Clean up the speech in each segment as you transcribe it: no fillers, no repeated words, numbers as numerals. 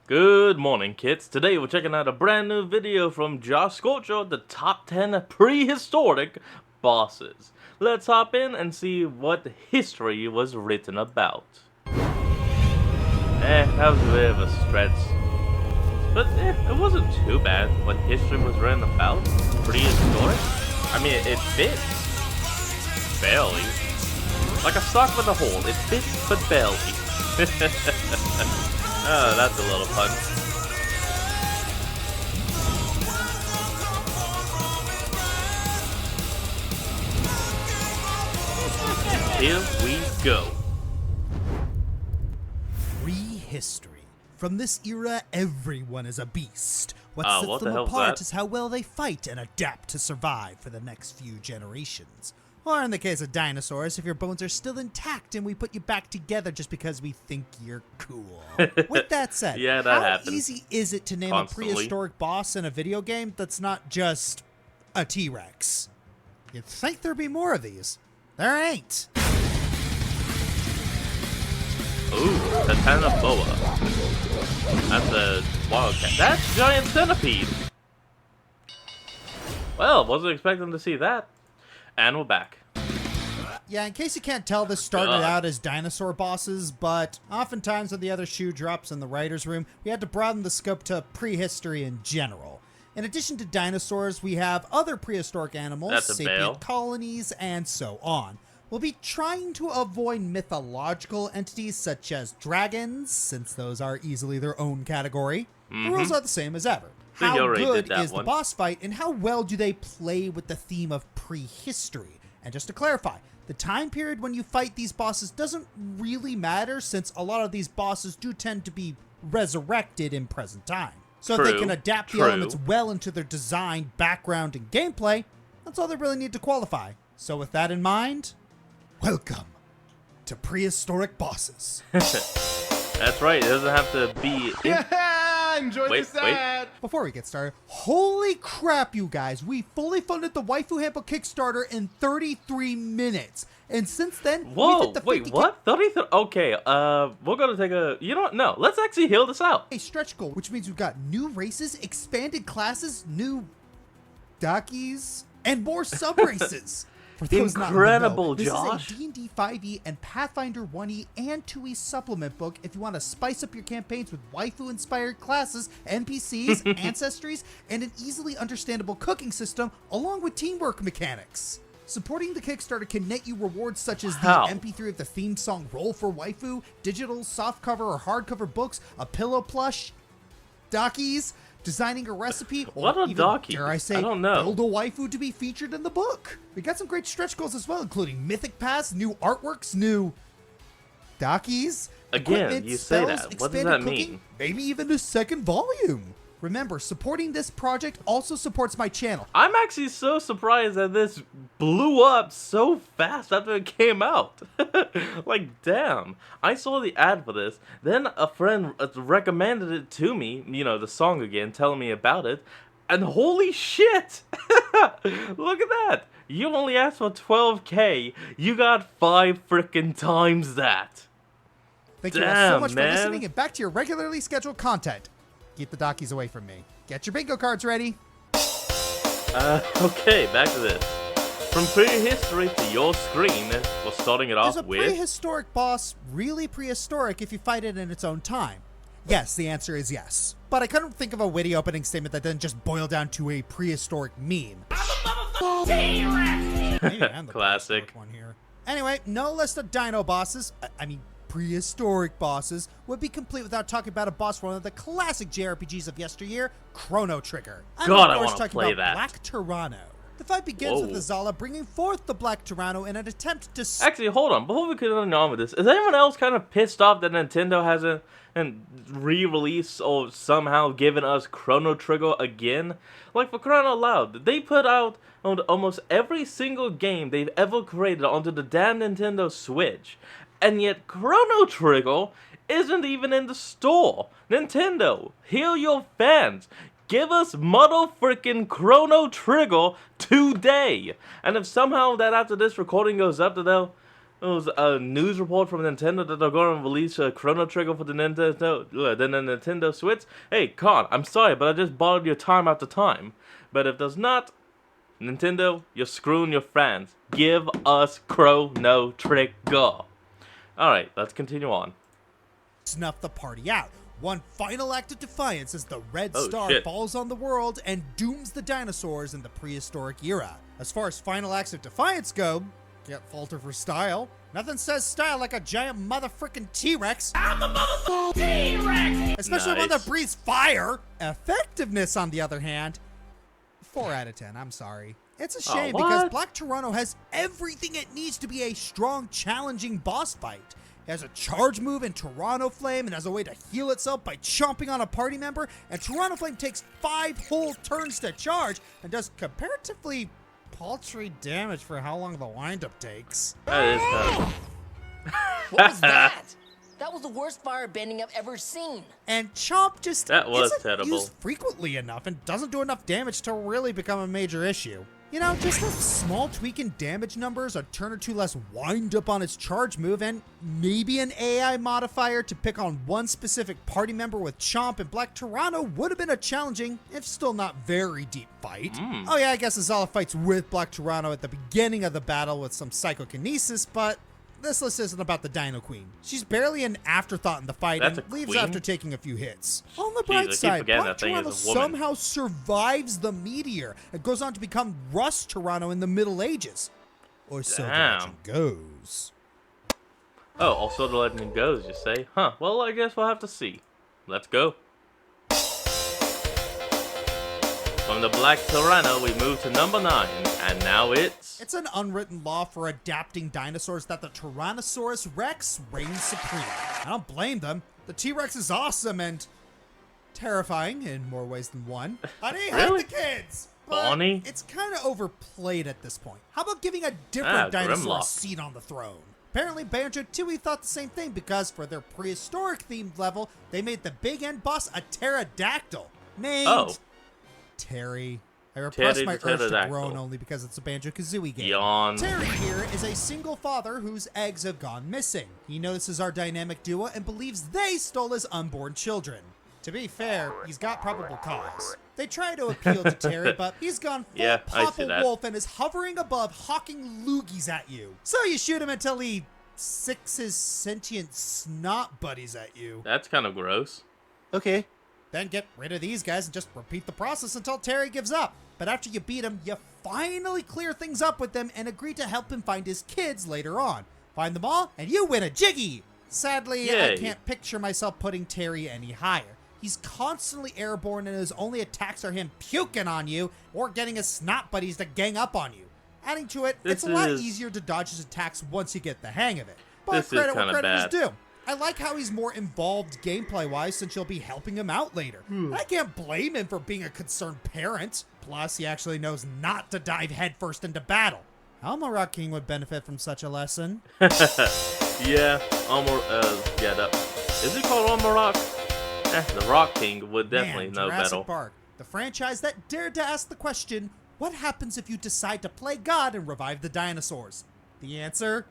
Good morning, kids. Today we're checking out a brand new video from Josh Scorcher, the top 10 prehistoric bosses. Let's hop in and see what history was written about. That was a bit of a stretch. But it wasn't too bad what history was written about. Prehistoric? I mean, it fits. Barely. Like a sock with a hole. It fits, but barely. Oh, that's a little fun. Here we go. Prehistory. From this era, everyone is a beast. What what sets the them hell's apart that? is how well they fight and adapt to survive for the next few generations. Or in the case of dinosaurs, if your bones are still intact and we put you back together just because we think you're cool. With that said, Yeah, that how happens. easy is it to name Constantly. a prehistoric boss in a video game that's not just a T-Rex? You'd think there'd be more of these. There ain't. Ooh, the Tanaboa. That's a wildcat. That's giant centipede. Well, wasn't expecting to see that. And we're back. Yeah, in case you can't tell, this started God. out as dinosaur bosses, but oftentimes when the other shoe drops in the writer's room, we had to broaden the scope to prehistory in general. In addition to dinosaurs, we have other prehistoric animals, That's a sapient bale. colonies, and so on. We'll be trying to avoid mythological entities such as dragons, since those are easily their own category. The rules are the same as ever. think you How already did good that is the one. boss fight, and how well do they play with the theme of prehistory? And just to clarify, the time period when you fight these bosses doesn't really matter, since a lot of these bosses do tend to be resurrected in present time. So if they True, can adapt the true. elements well into their design, background, and gameplay, that's all they really need to qualify. So with that in mind, welcome to Prehistoric Bosses. That's right, it doesn't have to be... Enjoy Wait, the sad. Before we get started, holy crap, you guys, we fully funded the Waifu Handbook Kickstarter in 33 minutes. And since then, we've Whoa, hit the wait, 50K what? 33? Okay, we're gonna take a... You know what? No, let's actually heal this out. stretch goal, which means we've got new races, expanded classes, new Dakis, and more sub-races. For those not in the know, Incredible, this Josh. is a D&D 5e and Pathfinder 1e and 2e supplement book if you want to spice up your campaigns with waifu-inspired classes, NPCs, ancestries, and an easily understandable cooking system, along with teamwork mechanics. Supporting the Kickstarter can net you rewards such as the How? MP3 of the theme song Roll for Waifu, digital, softcover, or hardcover books, a pillow plush, Dakis, designing a recipe, or What are even, Dakis? dare I say, I don't know. build a waifu to be featured in the book. We got some great stretch goals as well, including mythic paths, new artworks, new Dakis, Again, equipment, you say spells, that. What does expanded that cooking, mean? maybe even a second volume. Remember, supporting this project also supports my channel. I'm actually so surprised that this blew up so fast after it came out. Like, damn. I saw the ad for this, then a friend recommended it to me, you know, the song again, telling me about it, and holy shit! Look at that! You only asked for 12K, you got 5 freaking times that. Thank you all so Damn, much man. for listening, and back to your regularly scheduled content. Keep the Dakis away from me. Get your bingo cards ready. Okay, back to this. From prehistory to your screen, we're starting it Is off a with... prehistoric boss really prehistoric if you fight it in its own time? Yes, the answer is yes. But I couldn't think of a witty opening statement that didn't just boil down to a prehistoric meme. Maybe I'm the Classic. prehistoric one here. Anyway, no list of dino bosses, I mean prehistoric bosses, would be complete without talking about a boss from one of the classic JRPGs of yesteryear, Chrono Trigger. I'm God, of I course wanna talking play about that. Black Tyranno. The fight begins with Whoa. Azala bringing forth the Black Tyranno in an attempt to Actually, hold on. Before we continue on with this, is anyone else kind of pissed off that Nintendo hasn't re-released or somehow given us Chrono Trigger again? Like, for crying out loud, they put out on almost every single game they've ever created onto the damn Nintendo Switch, and yet Chrono Trigger isn't even in the store. Nintendo, heal your fans. Give us motherfucking Chrono Trigger today. And if somehow that after this recording goes up, they'll It was a news report from Nintendo that they're going to release a Chrono Trigger for the Nintendo Switch. Hey, Con, I'm sorry, but I just borrowed your time after time. But if there's not, Nintendo, you're screwing your fans. Give us Chrono Trigger. Alright, let's continue on. Snuff the party out. One final act of defiance as the red star shit. falls on the world and dooms the dinosaurs in the prehistoric era. As far as final acts of defiance go, can't falter for style. Nothing says style like a giant motherfucking T-Rex. I'm the motherfucking T-Rex! Especially one that breathes fire. Effectiveness, on the other hand, 4 out of 10, I'm sorry. It's a shame because Black Toronto has everything it needs to be a strong, challenging boss fight. It has a charge move in Toronto Flame and has a way to heal itself by chomping on a party member, and Toronto Flame takes 5 whole turns to charge and does comparatively paltry damage for how long the windup takes. That is tough. What was that? That was the worst fire bending I've ever seen. And Chomp just isn't terrible. used frequently enough and doesn't do enough damage to really become a major issue. You know, just a small tweak in damage numbers, a turn or two less wind up on its charge move, and maybe an AI modifier to pick on one specific party member with Chomp and Black Toronto would have been a challenging, if still not very deep fight. Oh yeah, I guess Azala fights with Black Toronto at the beginning of the battle with some psychokinesis, but this list isn't about the Dino Queen. She's barely an afterthought in the fight and leaves queen? after taking a few hits. On the bright I keep side, forgetting Black that thing is Toronto a woman. somehow survives the meteor and goes on to become Rust Toronto in the Middle Ages. Or so the legend goes. Oh, also the legend goes, you say? Huh, well, I guess we'll have to see. Let's go. From the Black Toronto, we move to number 9, and now it's... It's an unwritten law for adapting dinosaurs that the Tyrannosaurus Rex reigns supreme. I don't blame them. The T-Rex is awesome and terrifying in more ways than one. Honey, Really? hide the kids! But Bonnie? it's kind of overplayed at this point. How about giving a different dinosaur a Grimlock. seat on the throne? Apparently, Banjo-Tooie thought the same thing because for their prehistoric-themed level, they made the big end boss a pterodactyl named Terry. I repress Terry my the urge to pterodactyl. groan only because it's a Banjo-Kazooie game. Yawn. Terry here is a single father whose eggs have gone missing. He notices our dynamic duo and believes they stole his unborn children. To be fair, he's got probable cause. They try to appeal to Terry, but he's gone full Yeah, I see Papa that. Wolf and is hovering above hawking loogies at you. So you shoot him until he sicks his sentient snot buddies at you. That's kind of gross. Okay. Then get rid of these guys and just repeat the process until Terry gives up. But after you beat him, you finally clear things up with him and agree to help him find his kids later on. Find them all, and you win a Jiggy! Sadly, I Yay. can't picture myself putting Terry any higher. He's constantly airborne and his only attacks are him puking on you or getting his snot buddies to gang up on you. Adding to it, it's a lot easier to dodge his attacks once you get the hang of it. But This is credit where kinda credit is bad. due. I like how he's more involved gameplay-wise since you'll be helping him out later. I can't blame him for being a concerned parent. Plus, he actually knows not to dive headfirst into battle. Elmo Rock King would benefit from such a lesson. Yeah, that. Is it called Armor Rock? The Rock King would definitely Man, know Jurassic better. Park, the franchise that dared to ask the question, what happens if you decide to play God and revive the dinosaurs? The answer?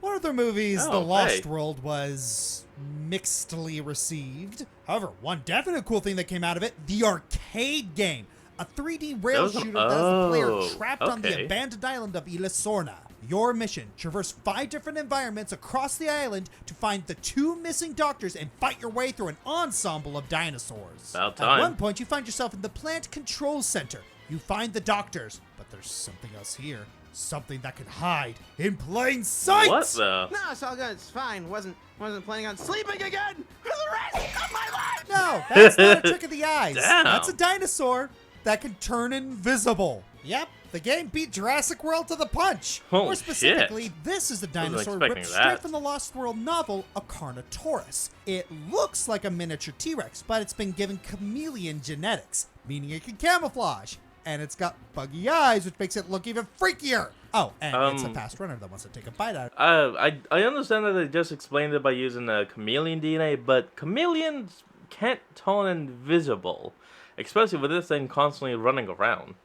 One of their movies, Oh, The Lost hey. World, was mixedly received. However, one definite cool thing that came out of it, the arcade game. A 3D rail shooter that has the player trapped on the okay. abandoned island of Isla Sorna. Your mission, traverse 5 different environments across the island to find the 2 missing doctors and fight your way through an ensemble of dinosaurs. About At time. one point, you find yourself in the plant control center. You find the doctors, but there's something else here. Something that can hide in plain sight! What the? No, it's all good. It's fine. Wasn't planning on sleeping again for the rest of my life. No, that's not a trick of the eyes. Damn. That's a dinosaur that can turn invisible. Yep, the game beat Jurassic World to the punch. Holy More specifically, shit. this is the dinosaur expecting ripped that. straight from the Lost World novel, A Carnotaurus. It looks like a miniature T-Rex, but it's been given chameleon genetics, meaning it can camouflage. And it's got buggy eyes, which makes it look even freakier. Oh, and it's a fast runner that wants to take a bite out of it. I understand that they just explained it by using chameleon DNA, but chameleons can't turn invisible, especially with this thing constantly running around.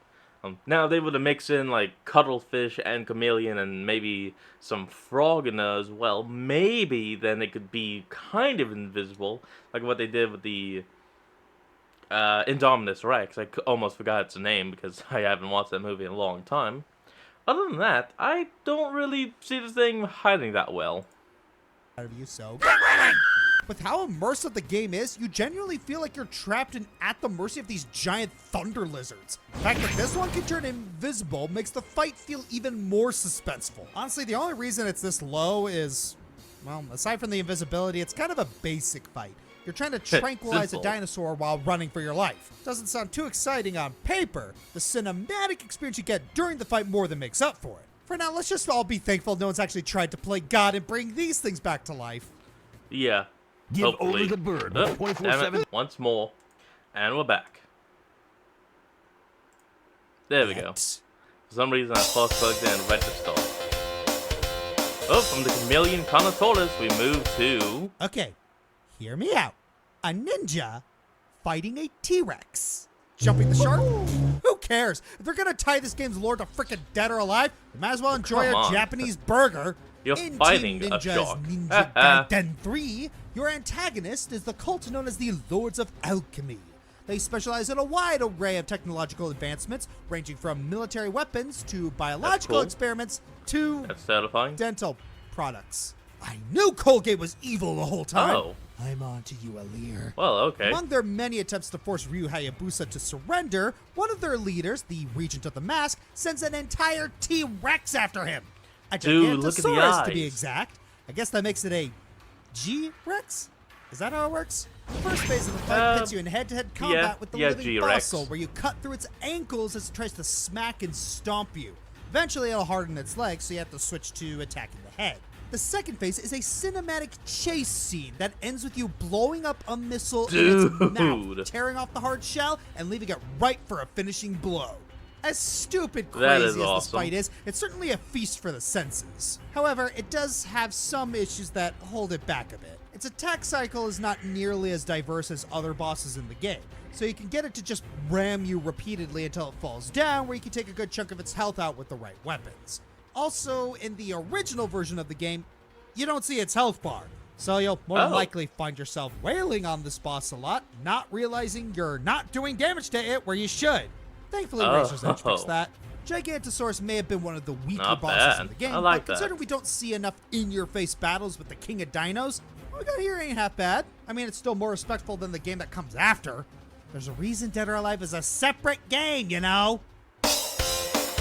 Now they would have mixed in like cuttlefish and chameleon and maybe some frog in there as well. Maybe then it could be kind of invisible, like what they did with the Indominus Rex. I almost forgot its name because I haven't watched that movie in a long time. Other than that, I don't really see the thing hiding that well. Out of you, so with how immersive the game is, you genuinely feel like you're trapped and at the mercy of these giant thunder lizards. The fact that this one can turn invisible makes the fight feel even more suspenseful. Honestly, the only reason it's this low is, well, aside from the invisibility, it's kind of a basic fight. You're trying to tranquilize a dinosaur while running for your life. Doesn't sound too exciting on paper. The cinematic experience you get during the fight more than makes up for it. For now, let's just all be thankful no one's actually tried to play God and bring these things back to life. Yeah. Give Hopefully. over the bird. Oh, 24/7. once more. And we're back. There we go. For some reason I first plugged in register. Oh, from the chameleon Carnotaurus we move to... Okay, hear me out. A ninja fighting a T-Rex. Jumping the shark? Who cares? If they're gonna tie this game's lore to frickin' Dead or Alive, you might as well enjoy Come a on. Japanese burger. You're In fighting Team a Ninja's shark. Ninja Gaiden 3, your antagonist is the cult known as the Lords of Alchemy. They specialize in a wide array of technological advancements, ranging from military weapons to biological cool. experiments to That's terrifying. dental products. I knew Colgate was evil the whole time. Oh. I'm on to you, Alir. Well, okay. Among their many attempts to force Ryu Hayabusa to surrender, one of their leaders, the Regent of the Mask, sends an entire T-Rex after him. A Dude, look at the Gigantosaurus, to be eyes. exact. I guess that makes it a G-Rex? Is that how it works? The first phase of the fight pits you in head-to-head combat with the living G-Rex. fossil, where you cut through its ankles as it tries to smack and stomp you. Eventually, it'll harden its legs, so you have to switch to attacking the head. The second phase is a cinematic chase scene that ends with you blowing up a missile in its mouth, Dude. tearing off the hard shell, and leaving it right for a finishing blow. As stupid That crazy is as this awesome. fight is, it's certainly a feast for the senses. However, it does have some issues that hold it back a bit. Its attack cycle is not nearly as diverse as other bosses in the game, so you can get it to just ram you repeatedly until it falls down, where you can take a good chunk of its health out with the right weapons. Also, in the original version of the game, you don't see its health bar, so you'll more than likely find yourself wailing on this boss a lot, not realizing you're not doing damage to it where you should. Thankfully, Razor's Edge fixed that. Gigantosaurus may have been one of the weaker Not bosses bad. in the game, I like but considering that. we don't see enough in-your-face battles with the King of Dinos, what we got here ain't half bad. I mean, it's still more respectful than the game that comes after. There's a reason Dead or Alive is a separate game, you know?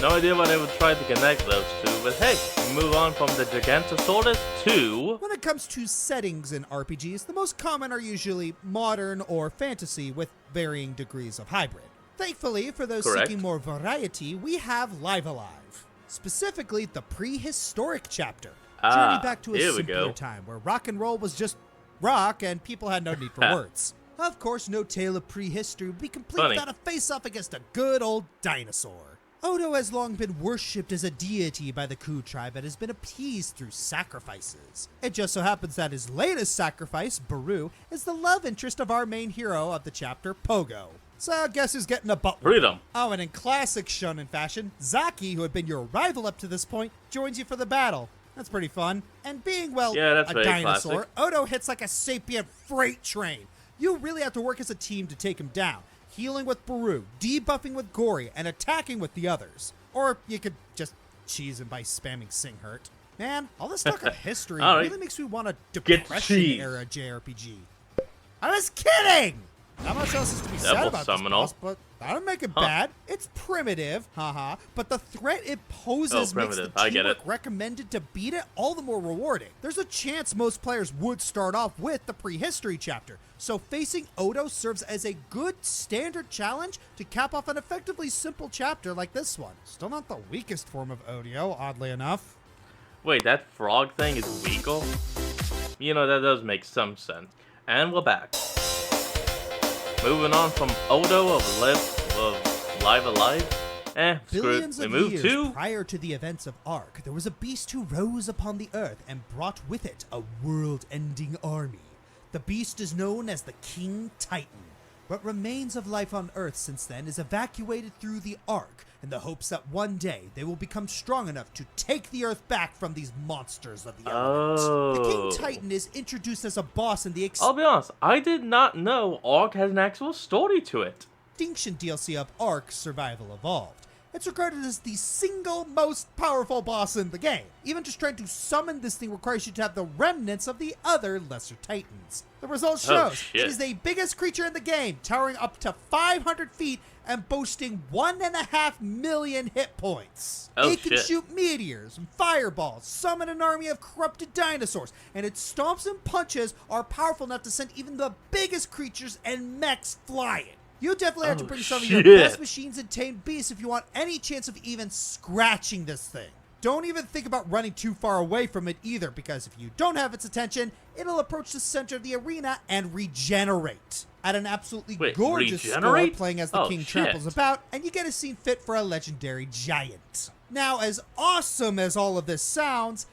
No idea why they would try to connect those two, but hey, we move on from the Gigantosaurus to... When it comes to settings in RPGs, the most common are usually modern or fantasy with varying degrees of hybrid. Thankfully, for those Correct. seeking more variety, we have Live Alive. Specifically, the Prehistoric chapter. Journey back to a here we simpler go. time where rock and roll was just rock and people had no need for words. Of course, no tale of prehistory would be complete Funny. without a face-off against a good old dinosaur. Odo has long been worshipped as a deity by the Ku tribe and has been appeased through sacrifices. It just so happens that his latest sacrifice, Baru, is the love interest of our main hero of the chapter, Pogo. So guess who's getting a butt whooping? Freedom. Oh, and in classic shonen fashion, Zaki, who had been your rival up to this point, joins you for the battle. That's pretty fun. And being, well, Yeah, that's a very dinosaur, classic. Odo hits like a sapient freight train. You really have to work as a team to take him down. Healing with Baru, debuffing with Gory, and attacking with the others. Or you could just cheese him by spamming Sing Hurt. Man, all this talk of history All right. really makes me want a Get Depression-era JRPG. I was kidding! Not much else is to be said Devil about Seminole. this boss, but that don't make it bad. It's primitive, haha, but the threat it poses makes the primitive. I get teamwork it. recommended to beat it all the more rewarding. There's a chance most players would start off with the prehistory chapter, so facing Odo serves as a good standard challenge to cap off an effectively simple chapter like this one. Still not the weakest form of Odio, oddly enough. Wait, that frog thing is weaker? You know, that does make some sense. And we're back. Moving on from Odo of Live Alive. Screw it. Billions We of move years to... prior to the events of Ark, there was a beast who rose upon the earth and brought with it a world-ending army. The beast is known as the King Titan. What remains of life on Earth since then is evacuated through the Ark in the hopes that one day they will become strong enough to take the Earth back from these monsters of the elements. The King Titan is introduced as a boss in the I'll be honest, I did not know Ark had an actual story to it. Extinction DLC of Ark Survival Evolved. It's regarded as the single most powerful boss in the game. Even just trying to summon this thing requires you to have the remnants of the other lesser titans. The result shows it is the biggest creature in the game, towering up to 500 feet and boasting 1.5 million hit points. It can shoot meteors and fireballs, summon an army of corrupted dinosaurs, and its stomps and punches are powerful enough to send even the biggest creatures and mechs flying. You definitely have to bring some of your best machines and tame beasts if you want any chance of even scratching this thing. Don't even think about running too far away from it either, because if you don't have its attention, it'll approach the center of the arena and regenerate. At an absolutely gorgeous score, playing as the king tramples about, and you get a scene fit for a legendary giant. Now, as awesome as all of this sounds,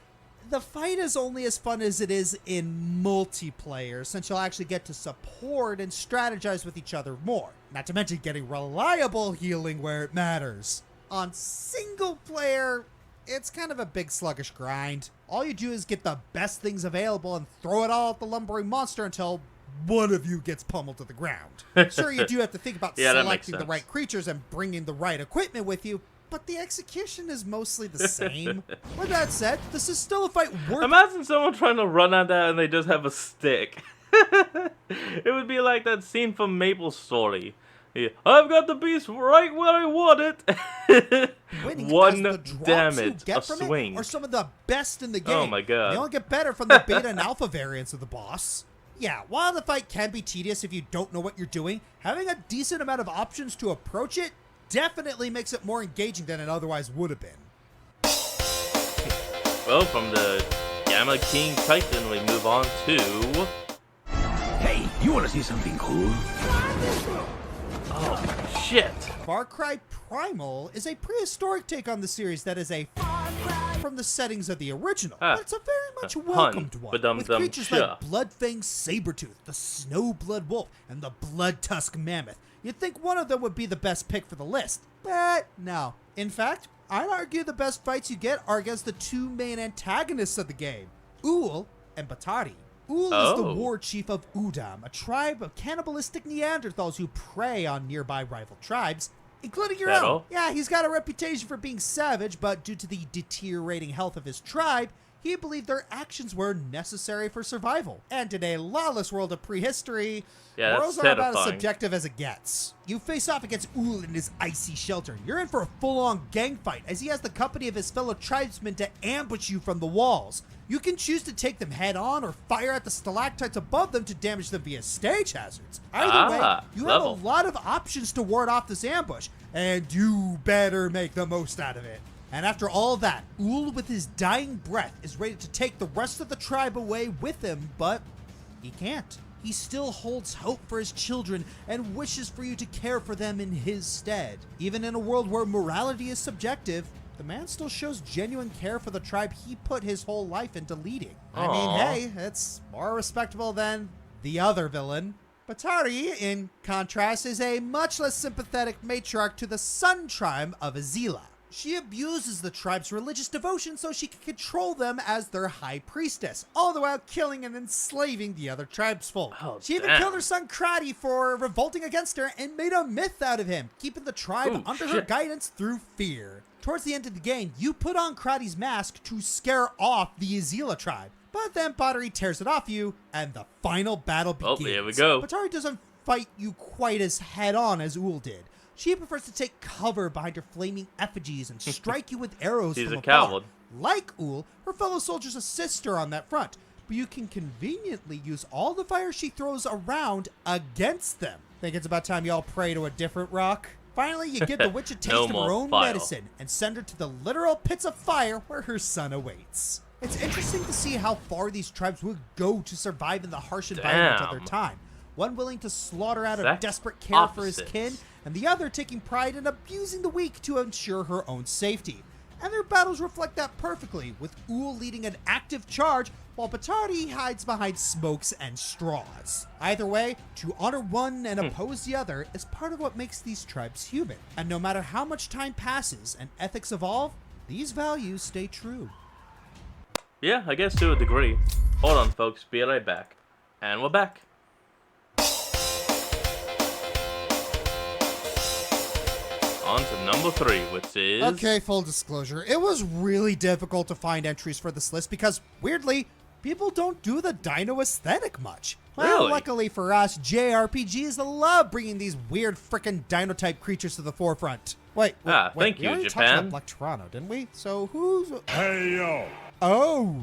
the fight is only as fun as it is in multiplayer, since you'll actually get to support and strategize with each other more. Not to mention getting reliable healing where it matters. On single player, it's kind of a big sluggish grind. All you do is get the best things available and throw it all at the lumbering monster until one of you gets pummeled to the ground. Sure, you do have to think about selecting the right creatures and bringing the right equipment with you, but the execution is mostly the same. With that said, this is still a fight worth... Imagine someone trying to run at that and they just have a stick. It would be like that scene from Maple's Story. I've got the beast right where I want it. One damage, a swing. Are some of the best in the game. Oh my god. They only get better from the beta and alpha variants of the boss. Yeah, while the fight can be tedious if you don't know what you're doing, having a decent amount of options to approach it definitely makes it more engaging than it otherwise would have been. Well, from the Gamma King Titan, we move on to... Hey, you want to see something cool? Oh, shit. Far Cry Primal is a prehistoric take on the series that is a from the settings of the original, but it's a very much welcomed one, with creatures like Bloodfang Sabretooth, the Snowblood Wolf, and the Blood Tusk Mammoth. You'd think one of them would be the best pick for the list, but no. In fact, I'd argue the best fights you get are against the two main antagonists of the game, Uul and Batari. Uul is the war chief of Udam, a tribe of cannibalistic Neanderthals who prey on nearby rival tribes, including your own. Yeah, he's got a reputation for being savage, but due to the deteriorating health of his tribe, he believed their actions were necessary for survival. And in a lawless world of prehistory, worlds are about as subjective as it gets. You face off against Uul in his icy shelter. You're in for a full-on gang fight, as he has the company of his fellow tribesmen to ambush you from the walls. You can choose to take them head-on or fire at the stalactites above them to damage them via stage hazards. Either way, you have a lot of options to ward off this ambush, and you better make the most out of it. And after all that, Uul, with his dying breath, is ready to take the rest of the tribe away with him, but he can't. He still holds hope for his children and wishes for you to care for them in his stead. Even in a world where morality is subjective, the man still shows genuine care for the tribe he put his whole life into leading. I mean, hey, it's more respectable than the other villain. Batari, in contrast, is a much less sympathetic matriarch to the Sun tribe of Azila. She abuses the tribe's religious devotion so she can control them as their high priestess, all the while killing and enslaving the other tribesfolk. She even killed her son Krati for revolting against her and made a myth out of him, keeping the tribe under her guidance through fear. Towards the end of the game, you put on Krati's mask to scare off the Azila tribe, but then Batari tears it off you, and the final battle begins. Oh, here we go. Batari doesn't fight you quite as head-on as Uul did. She prefers to take cover behind her flaming effigies and strike you with arrows from afar. Coward. Like Uul, her fellow soldiers assist her on that front, but you can conveniently use all the fire she throws around against them. Think it's about time y'all pray to a different rock? Finally, you give the witch a taste of her own medicine and send her to the literal pits of fire where her son awaits. It's interesting to see how far these tribes would go to survive in the harsh environment of their time. One willing to slaughter out of desperate care for his kin, and the other taking pride in abusing the weak to ensure her own safety. And their battles reflect that perfectly, with Uul leading an active charge while Batardi hides behind smokes and straws. Either way, to honor one and oppose the other is part of what makes these tribes human. And no matter how much time passes and ethics evolve, these values stay true. Yeah, I guess to a degree. Hold on, folks. Be right back. And we're back. On to number 3, which is... Okay, full disclosure. It was really difficult to find entries for this list because, weirdly, people don't do the dino aesthetic much. Well, Really? luckily for us, JRPGs love bringing these weird frickin' dino-type creatures to the forefront. Wait, thank we you, already Japan. talked about Black Toronto, didn't we? So who's... Hey, yo. Oh.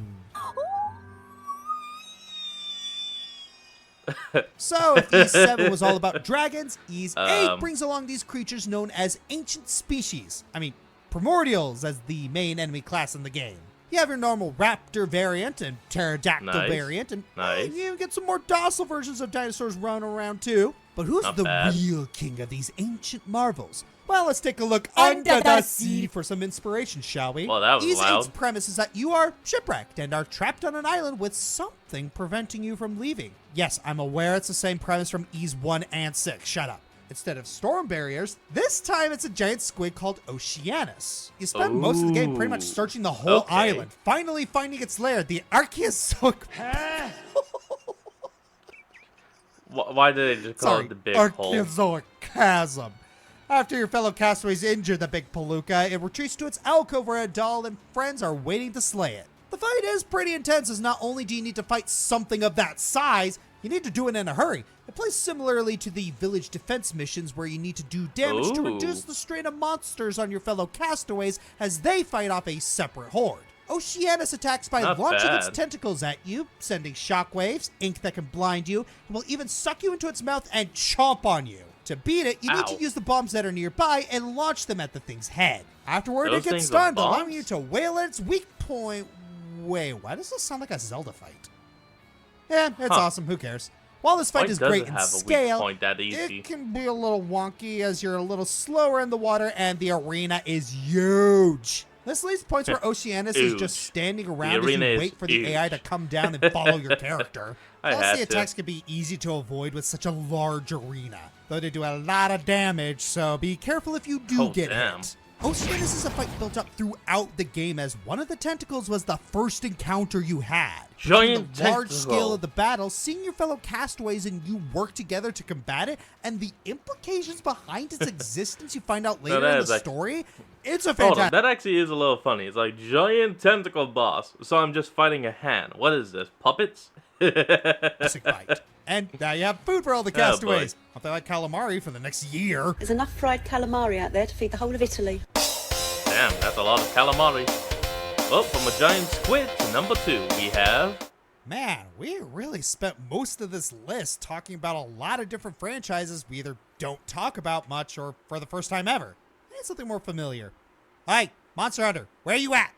So, if Ys 7 was all about dragons, Ys 8 brings along these creatures known as ancient species. I mean, primordials as the main enemy class in the game. You have your normal raptor variant and pterodactyl Nice. variant, and Nice. you even get some more docile versions of dinosaurs running around too. But who's Not the bad. real king of these ancient marvels? Well, let's take a look under the sea for some inspiration, shall we? Well, that was Ys loud. 8's premise is that you are shipwrecked and are trapped on an island with something preventing you from leaving. Yes, I'm aware it's the same premise from Ys 1 and 6. Shut up. Instead of storm barriers, this time it's a giant squid called Oceanus. You spend most of the game pretty much searching the whole Okay. island, finally finding its lair, the Archaeozoic... Why did they just call it the big hole? Archaeozoic chasm. After your fellow castaways injure the big palooka, it retreats to its alcove where a doll and friends are waiting to slay it. The fight is pretty intense as not only do you need to fight something of that size, you need to do it in a hurry. It plays similarly to the village defense missions where you need to do damage to Ooh. reduce the strain of monsters on your fellow castaways as they fight off a separate horde. Oceanus attacks by Not launching its bad. tentacles at you, sending shockwaves, ink that can blind you, and will even suck you into its mouth and chomp on you. To beat it, you need to Ow. use the bombs that are nearby and launch them at the thing's head. Afterward, Those it gets things are stunned, allowing bombs? you to wail at its weak point. Wait, why does this sound like a Zelda fight? Yeah, it's Huh. awesome. Who cares? While this fight Why is does great it in have a weak scale, point that easy? it can be a little wonky as you're a little slower in the water and the arena is huge. This leaves points where Oceanus is just Huge. standing around as arena you is wait for the AI to huge. come down and follow your character. I Plus, had the to. attacks can be easy to avoid with such a large arena, though they do a lot of damage, so be careful if you do Oh, get damn. hit. Oceanus is a fight built up throughout the game as one of the tentacles was the first encounter you had. Giant the large tentacle. scale of the battle, seeing your fellow castaways and you work together to combat it, and the implications behind its existence you find out later that in is the like- story, it's a Hold on, fantastic that actually is a little funny. It's like giant tentacle boss, so I'm just fighting a hand. What is this, puppets? fight. And now you have food for all the boy. castaways. Hope they like calamari for the next year. There's enough fried calamari out there to feed the whole of Italy. Damn, that's a lot of calamari. Well, from a giant squid to number 2, we have... Man, we really spent most of this list talking about a lot of different franchises we either don't talk about much or for the first time ever. I need something more familiar. Alright, Monster Hunter, where you at?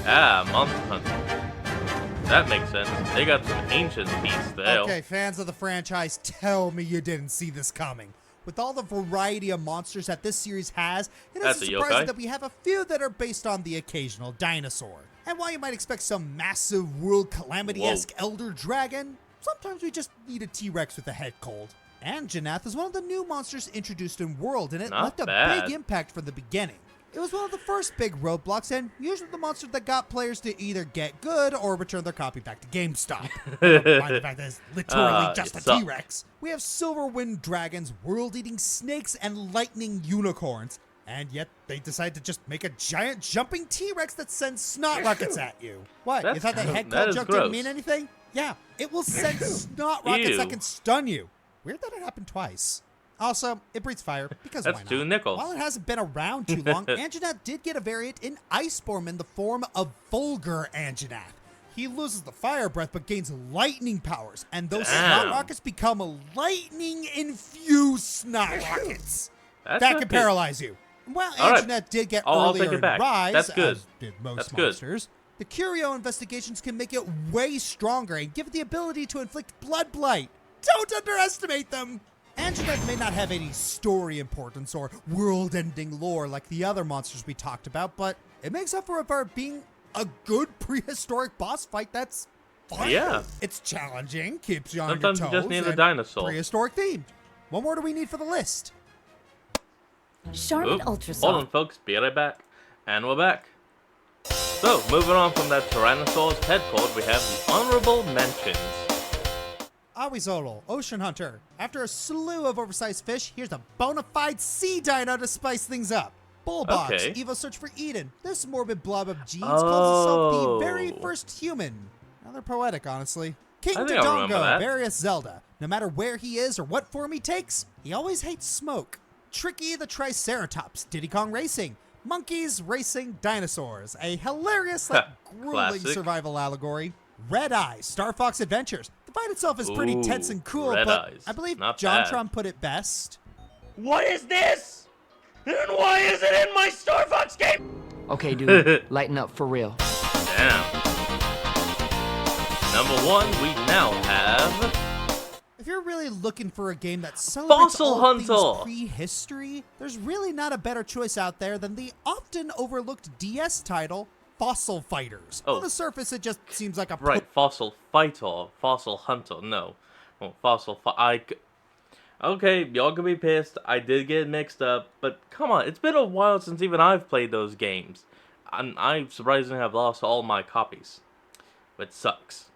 Ah, Monster Hunter. That makes sense. They got some ancient beasts there. Okay, fans of the franchise, tell me you didn't see this coming. With all the variety of monsters that this series has, it That's isn't a surprising yokai. that we have a few that are based on the occasional dinosaur. And while you might expect some massive world calamity-esque elder dragon, sometimes we just need a T-Rex with a head cold. Anjanath is one of the new monsters introduced in World, and it Not left a bad. big impact from the beginning. It was one of the first big roadblocks, and usually the monster that got players to either get good or return their copy back to GameStop. Never mind the fact that it's literally just you a suck. T-Rex. We have silver wind dragons, world-eating snakes, and lightning unicorns. And yet, they decided to just make a giant jumping T-Rex that sends snot rockets at you. What, you That's thought that gross. head That cold is joke didn't gross. mean anything? Yeah, it will send snot rockets Ew. that can stun you. Weird that it happened twice. Also, it breathes fire, because That's why not? 2 nickels. While it hasn't been around too long, Anjanath did get a variant in Iceborne in the form of Vulgar Anjanath. He loses the fire breath but gains lightning powers, and those snot Damn. rockets become lightning-infused snot rockets. That's that not can good. paralyze you. While All right. Anjanath did get I'll earlier take it in back. Rise, That's good. as did most That's good. monsters, the Curio investigations can make it way stronger and give it the ability to inflict blood blight. Don't underestimate them! Anjanath may not have any story importance or world-ending lore like the other monsters we talked about, but it makes up for it being a good prehistoric boss fight that's fun. Yeah. It's challenging, keeps you on Sometimes your you toes. just need a and dinosaur. Prehistoric themed. What more do we need for the list? Charmin Oop. Ultra Hold on, Soft. folks. Be right back. And we're back. So, moving on from that Tyrannosaurus head cold, we have the honorable mentions. Awizolo, Ocean Hunter. After a slew of oversized fish, here's a bona fide sea dino to spice things up. Bullbox, Okay. Evo Search for Eden. This morbid blob of genes calls himself the very Oh. first human. Rather poetic, honestly. King I think I remember Dodongo, that. Various Zelda. No matter where he is or what form he takes, he always hates smoke. Tricky the Triceratops, Diddy Kong Racing. Monkeys racing dinosaurs. A hilarious, grueling Classic. survival allegory. Red Eye, Star Fox Adventures. The fight itself is pretty Ooh, tense and cool, Red but Eyes. I believe Not John bad. Tron put it best. What is this? And why is it in my Star Fox game? Okay, dude, lighten up for real. Damn. Number 1, we now have... If you're really looking for a game that celebrates Fossil all things Hunter. prehistory, there's really not a better choice out there than the often overlooked DS title, Fossil Fighters. Oh. On the surface, it just seems like a Right, Fossil Fighter, Fossil Hunter, no. Well, Okay, y'all can be pissed, I did get mixed up, but come on, it's been a while since even I've played those games. I surprisingly have lost all my copies. Which sucks.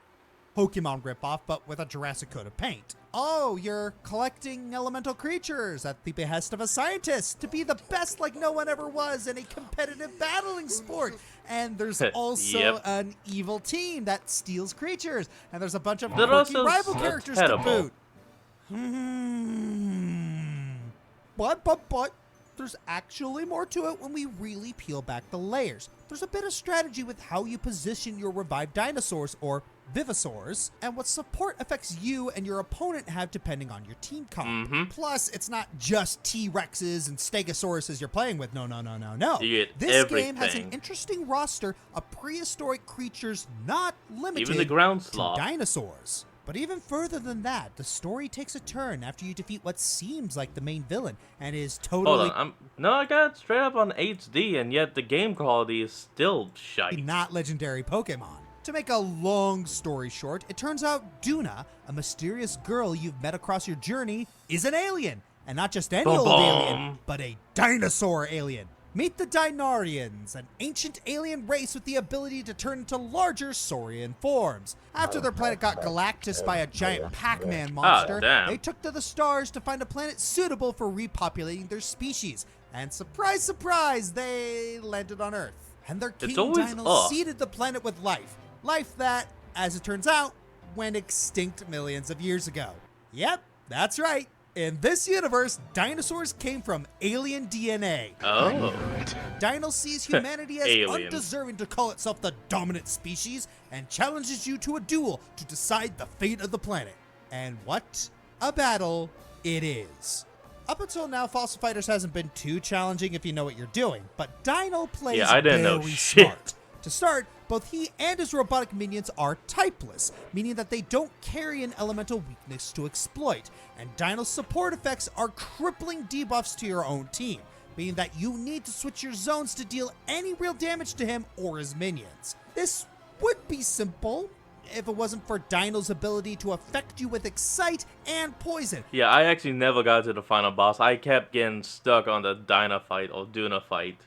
Pokemon ripoff, but with a Jurassic coat of paint. Oh, you're collecting elemental creatures at the behest of a scientist to be the best like no one ever was in a competitive battling sport. And there's also Yep. an evil team that steals creatures. And there's a bunch of They're quirky also rival so characters to terrible. boot. But, there's actually more to it when we really peel back the layers. There's a bit of strategy with how you position your revived dinosaurs, or vivosaurs, and what support effects you and your opponent have depending on your team comp. Plus, it's not just T-Rexes and Stegosauruses you're playing with. No. You get This game has an everything. interesting roster of prehistoric creatures not limited Even the ground to sloth. dinosaurs. But even further than that, the story takes a turn after you defeat what seems like the main villain and is totally Hold on, I got it straight up on HD, and yet the game quality is still shite. not legendary Pokemon. To make a long story short, it turns out Duna, a mysterious girl you've met across your journey, is an alien. And not just any Boom, old boom. alien, but a dinosaur alien. Meet the Dinarians, an ancient alien race with the ability to turn into larger saurian forms. After their planet got Galactus by a giant Pac-Man monster, damn. they took to the stars to find a planet suitable for repopulating their species. And surprise, surprise, they landed on Earth. And their king always Dino us. seeded the planet with life. Life that, as it turns out, went extinct millions of years ago. Yep, that's right. In this universe, dinosaurs came from alien DNA. Oh. Dino sees humanity as Alien. undeserving to call itself the dominant species and challenges you to a duel to decide the fate of the planet. And what a battle it is. Up until now, Fossil Fighters hasn't been too challenging if you know what you're doing, but Dino plays Yeah, I didn't know very shit. smart. To start, both he and his robotic minions are typeless, meaning that they don't carry an elemental weakness to exploit, and Dino's support effects are crippling debuffs to your own team, meaning that you need to switch your zones to deal any real damage to him or his minions. This would be simple if it wasn't for Dino's ability to affect you with Excite and Poison. Yeah, I actually never got to the final boss. I kept getting stuck on the Dina fight or Duna fight.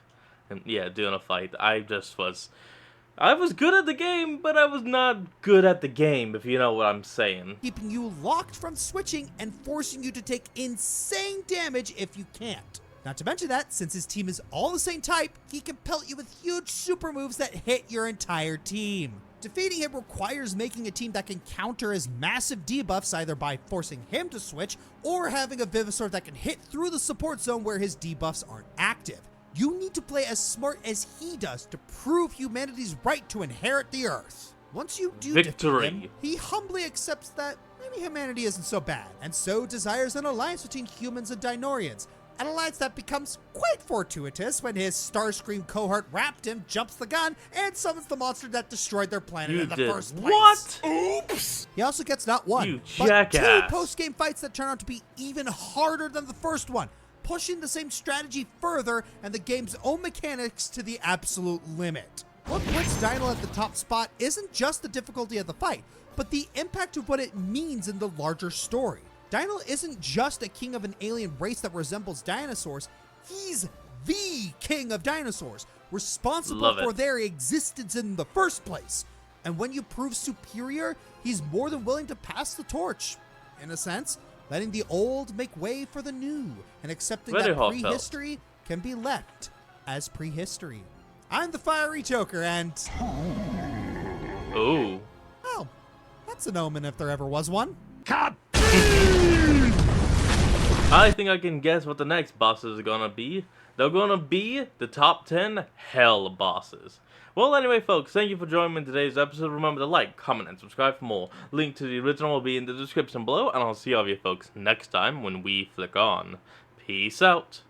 And yeah, Duna fight. I was good at the game, but I was not good at the game, if you know what I'm saying. Keeping you locked from switching and forcing you to take insane damage if you can't. Not to mention that, since his team is all the same type, he can pelt you with huge super moves that hit your entire team. Defeating him requires making a team that can counter his massive debuffs either by forcing him to switch or having a Vivosaur that can hit through the support zone where his debuffs aren't active. You need to play as smart as he does to prove humanity's right to inherit the Earth. Once you do defeat Victory. him, he humbly accepts that maybe humanity isn't so bad, and so desires an alliance between humans and Dinorians. An alliance that becomes quite fortuitous when his Starscream cohort wrapped him, jumps the gun, and summons the monster that destroyed their planet You in the did first place. what? Oops! He also gets not one, You but jackass. 2 post-game fights that turn out to be even harder than the first one, pushing the same strategy further and the game's own mechanics to the absolute limit. What puts Dino at the top spot isn't just the difficulty of the fight, but the impact of what it means in the larger story. Dino isn't just a king of an alien race that resembles dinosaurs, he's the king of dinosaurs, responsible for their existence in the first place. And when you prove superior, he's more than willing to pass the torch, in a sense, letting the old make way for the new, and accepting that prehistory can be left as prehistory. I'm the Fiery Joker, and... Ooh. Well, that's an omen if there ever was one. I think I can guess what the next bosses are gonna be. They're gonna be the top 10 hell bosses. Well, anyway, folks, thank you for joining me in today's episode. Remember to like, comment, and subscribe for more. Link to the original will be in the description below, and I'll see all of you folks next time when we flick on. Peace out.